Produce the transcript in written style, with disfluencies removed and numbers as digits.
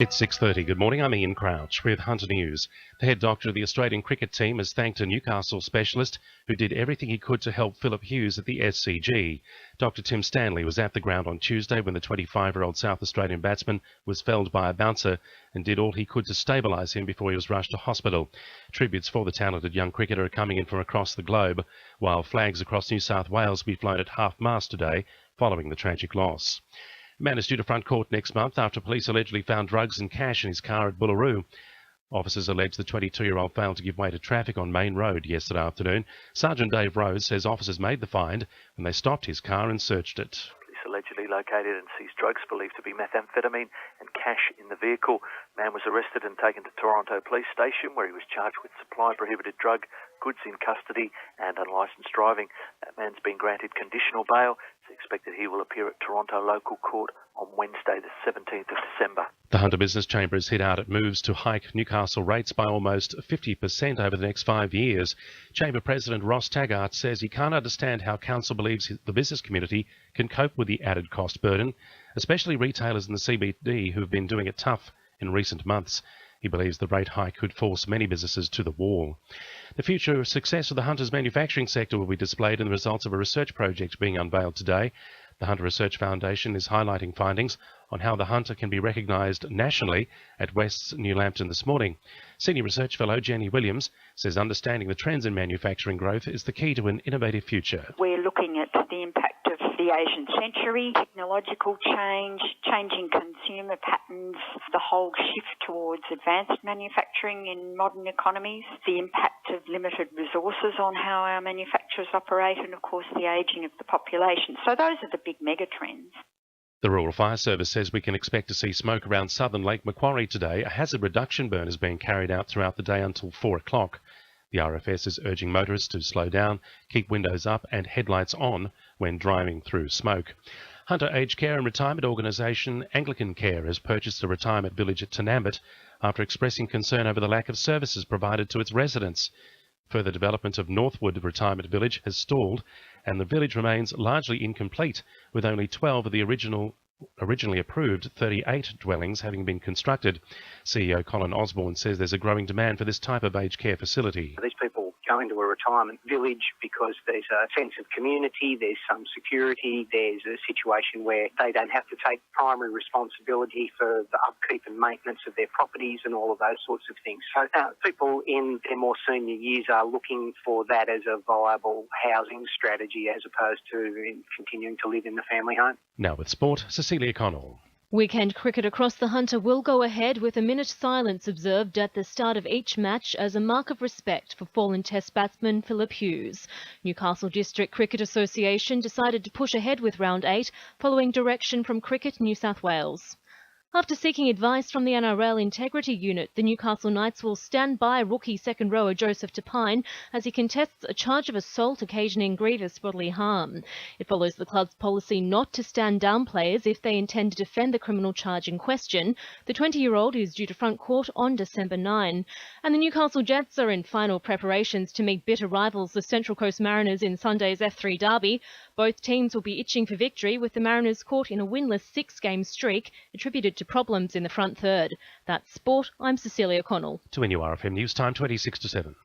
It's 6:30. Good morning, I'm Ian Crouch with Hunter News. The head doctor of the Australian cricket team has thanked a Newcastle specialist who did everything he could to help Phillip Hughes at the SCG. Dr Tim Stanley was at the ground on Tuesday when the 25-year-old South Australian batsman was felled by a bouncer and did all he could to stabilise him before he was rushed to hospital. Tributes for the talented young cricketer are coming in from across the globe, while flags across New South Wales will be flown at half-mast today following the tragic loss. A man is due to front court next month after police allegedly found drugs and cash in his car at Bullaroo. Officers allege the 22-year-old failed to give way to traffic on Main Road yesterday afternoon. Sergeant Dave Rose says officers made the find when they stopped his car and searched it. Police allegedly located and seized drugs believed to be methamphetamine and cash in the vehicle. Man was arrested and taken to Toronto Police Station, where he was charged with supply prohibited drug, goods in custody and unlicensed driving. That man's been granted conditional bail. It's expected he will appear at Toronto local court on Wednesday the 17th of December. The Hunter Business Chamber has hit out at moves to hike Newcastle rates by almost 50% over the next 5 years. Chamber President Ross Taggart says he can't understand how council believes the business community can cope with the added cost burden, especially retailers in the CBD who have been doing it tough in recent months. He believes the rate hike could force many businesses to the wall. The future success of the Hunter's manufacturing sector will be displayed in the results of a research project being unveiled today. The Hunter Research Foundation is highlighting findings on how the Hunter can be recognised nationally at West's New Lambton this morning. Senior Research Fellow Jenny Williams says understanding the trends in manufacturing growth is the key to an innovative future. We're looking at the impact of the Asian century, technological change, changing consumer patterns, the whole shift towards advanced manufacturing in modern economies, the impact of limited resources on how our manufacturers operate, and of course the ageing of the population. So those are the big mega trends. The Rural Fire Service says we can expect to see smoke around southern Lake Macquarie today. A hazard reduction burn is being carried out throughout the day until 4 o'clock. The RFS is urging motorists to slow down, keep windows up and headlights on when driving through smoke. Hunter Aged Care and Retirement Organisation Anglican Care has purchased a retirement village at Tanambit after expressing concern over the lack of services provided to its residents. Further development of Northwood Retirement Village has stalled, and the village remains largely incomplete, with only 12 of the originally approved 38 dwellings having been constructed. CEO Colin Osborne says there's a growing demand for this type of aged care facility. These people go into a retirement village because there's a sense of community, there's some security, there's a situation where they don't have to take primary responsibility for the upkeep and maintenance of their properties and all of those sorts of things. So people in their more senior years are looking for that as a viable housing strategy as opposed to continuing to live in the family home. Now with sport, Cecilia Connell. Weekend cricket across the Hunter will go ahead with a minute silence observed at the start of each match as a mark of respect for fallen Test batsman Phillip Hughes. Newcastle District Cricket Association decided to push ahead with round 8 following direction from Cricket New South Wales. After seeking advice from the NRL Integrity Unit, the Newcastle Knights will stand by rookie second rower Joseph Tapine as he contests a charge of assault occasioning grievous bodily harm. It follows the club's policy not to stand down players if they intend to defend the criminal charge in question. The 20-year-old is due to front court on December 9. And the Newcastle Jets are in final preparations to meet bitter rivals the Central Coast Mariners in Sunday's F3 derby. Both teams will be itching for victory, with the Mariners caught in a winless 6-game streak attributed to problems in the front third. That's sport. I'm Cecilia Connell. To NURFM News Time 26 to 7.